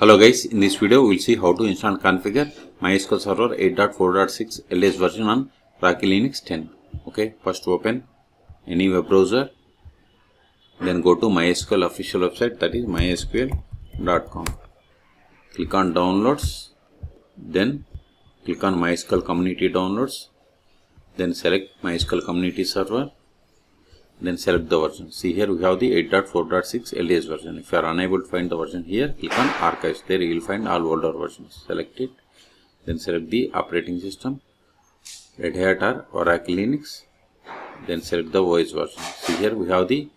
Hello guys, in this video we will see how to install and configure MySQL Server 8.4.6 LS version on Rocky Linux 10. Okay, first open any web browser, then go to MySQL official website, that is mysql.com. Click on downloads, then click on MySQL community downloads, then select MySQL community server, then select the version. See here we have the 8.4.6 LS version. If you are unable to find the version here, click on archives. There you will find all older versions. Select it. Then select the operating system, Red Hat or Oracle Linux. Then select the OS version. See here we have the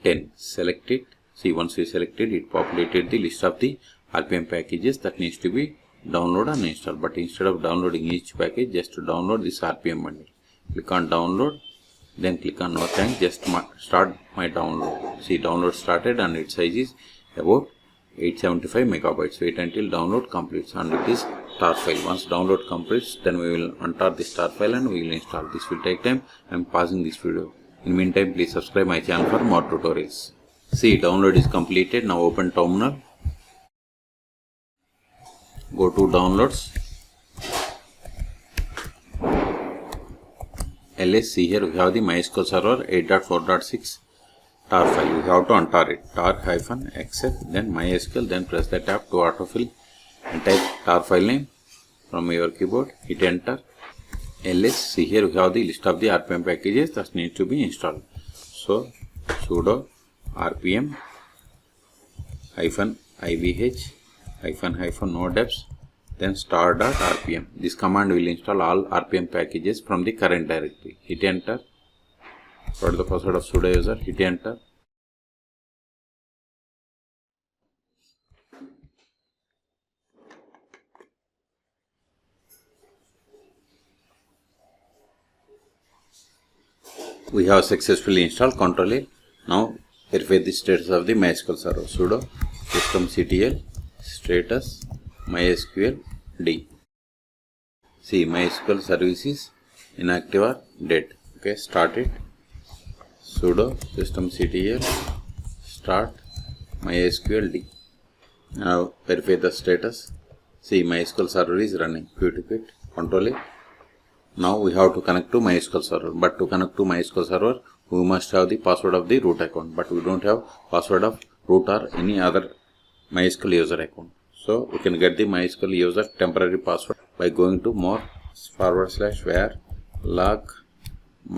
10. Select it. See, once we selected it, populated the list of the RPM packages that needs to be downloaded and installed. But instead of downloading each package, just to download this RPM bundle. Click on download. Then click on no thanks, just start my download. See, download started and its size is about 875 megabytes. Wait until download completes and it is tar file. Once download completes, then we will untar this tar file and we will install. This will take time. I am pausing this video. In the meantime, please subscribe my channel for more tutorials. See, download is completed. Now open terminal. Go to downloads. LS, see here we have the MySQL Server 8.4.6 tar file. We have to untar it. tar-exec, then MySQL, then press the tab to autofill and type tar file name from your keyboard. Hit enter. LS, see here we have the list of the RPM packages that need to be installed. So sudo RPM -IVH -nodeps, then star.rpm. This command will install all RPM packages from the current directory. Hit enter. Put the password of sudo user. Hit enter. We have successfully installed Ctrl+A. Now verify the status of the MySQL server. Sudo systemctl status MySQL D. See, MySQL service is inactive or dead. Okay, start it. Sudo systemctl start MySQL D. Now verify the status. See, MySQL server is running. Quit. Ctrl+A. Now we have to connect to MySQL server. But to connect to MySQL server, we must have the password of the root account. But we don't have password of root or any other MySQL user account. So we can get the MySQL user temporary password by going to more /var log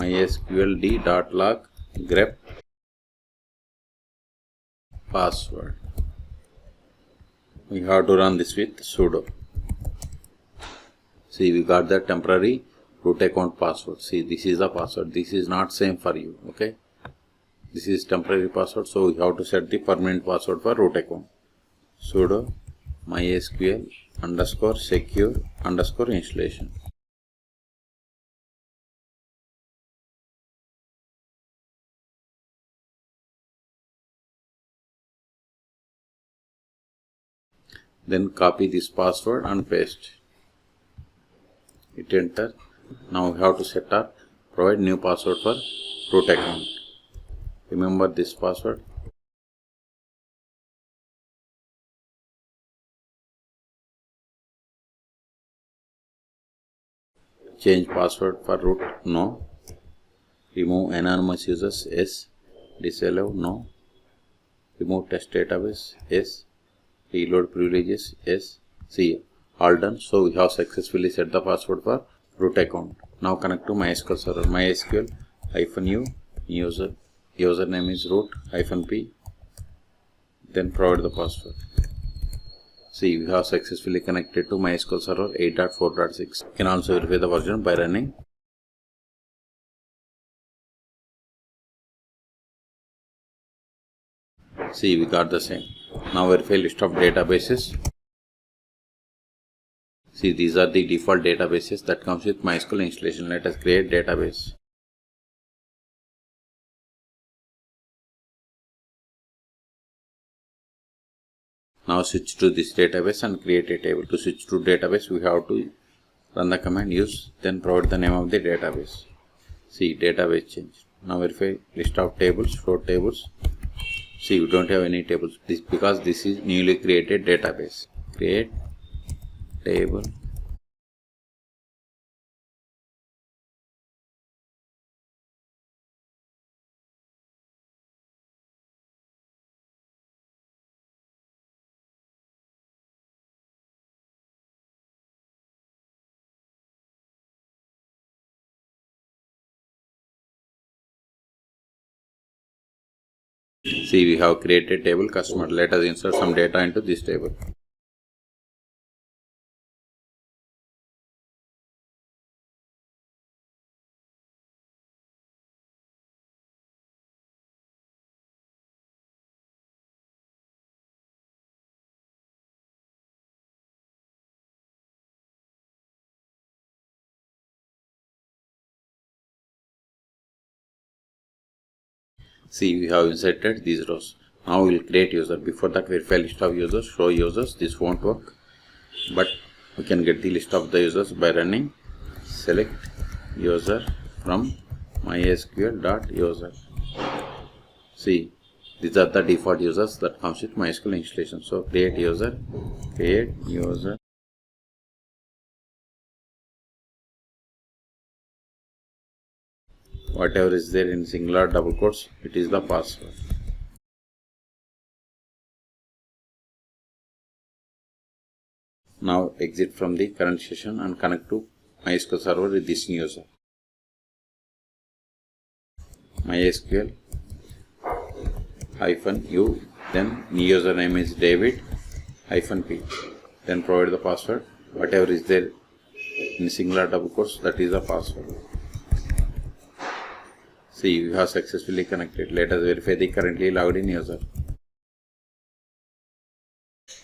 mysqld.log grep password. We have to run this with sudo. See, we got the temporary root account password. See, this is the password. This is not same for you. Okay, this is temporary password. So we have to set the permanent password for root account. Sudo MySQL _secure _installation. Then copy this password and paste. Hit enter. Now we have to set up provide new password for root account. Remember this password. Change password for root, no. Remove anonymous users, yes. Disallow, no. Remove test database, yes. Reload privileges, yes. See, all done. So we have successfully set the password for root account. Now connect to MySQL server. MySQL -u username is root -p. Then provide the password. See, we have successfully connected to MySQL Server 8.4.6. You can also verify the version by running. See, we got the same. Now verify list of databases. See, these are the default databases that comes with MySQL installation. Let us create database. Now switch to this database and create a table. To switch to database, we have to run the command use, then provide the name of the database. See, database change. Now verify list of tables, 4 tables. See, we don't have any tables because this is newly created database. Create table. See, we have created table customer. Let us insert some data into this table. See, we have inserted these rows. Now we will create user. Before that, verify list of users, show users. This won't work, but we can get the list of the users by running select user from MySQL.user. See, these are the default users that comes with MySQL installation. So create user. Whatever is there in singular double quotes, it is the password. Now exit from the current session and connect to MySQL server with this new user. MySQL -u, then new username is David -p. Then provide the password. Whatever is there in singular double quotes, that is the password. See, we have successfully connected. Let us verify the currently logged in user.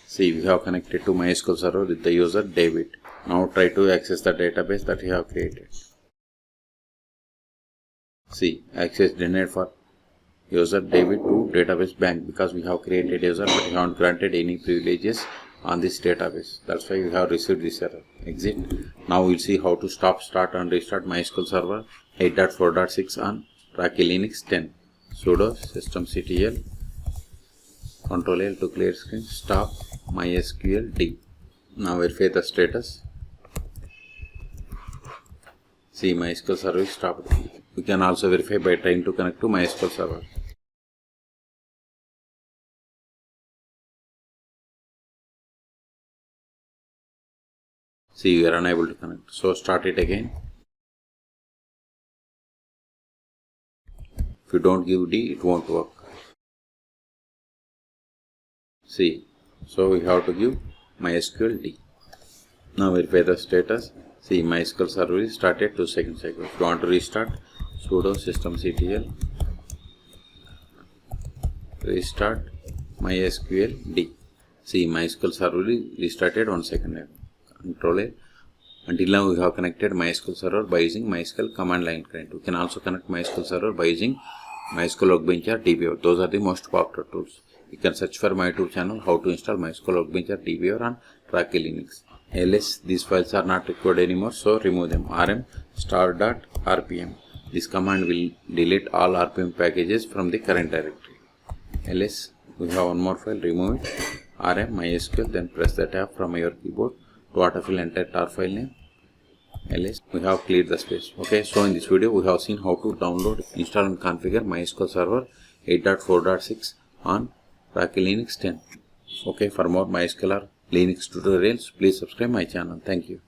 See, we have connected to MySQL server with the user David. Now try to access the database that we have created. See, access denied for user David to database bank because we have created user but we haven't granted any privileges on this database. That's why we have received this error. Exit. Now we'll see how to stop, start and restart MySQL server 8.4.6 on Rocky Linux 10. Sudo systemctl Ctrl L to clear screen. Stop MySQL D. Now verify the status. See, MySQL server is stopped. We can also verify by trying to connect to MySQL server. See, we are unable to connect. So start it again. If you don't give D, it won't work. See, so we have to give MySQL D. Now verify the status. See, MySQL server is started 2 seconds ago. If you want to restart, sudo systemctl restart MySQL D. See, MySQL server is restarted 1 second ago. Ctrl A. Until now we have connected MySQL server by using MySQL command line client. We can also connect MySQL server by using MySQL Workbench or DBA. Those are the most popular tools. You can search for my YouTube channel how to install MySQL Workbench or DBA on Rocky Linux. ls these files are not required anymore, so remove them. rm star.rpm. This command will delete all rpm packages from the current directory. ls we have one more file, remove it. rm mysql, then press the tab from your keyboard to autofill entire tar file name. ls we have cleared the space. Okay, so in this video we have seen how to download, install and configure MySQL server 8.4.6 on Rocky Linux 10. Okay, for more MySQL or Linux tutorials, please subscribe my channel. Thank you.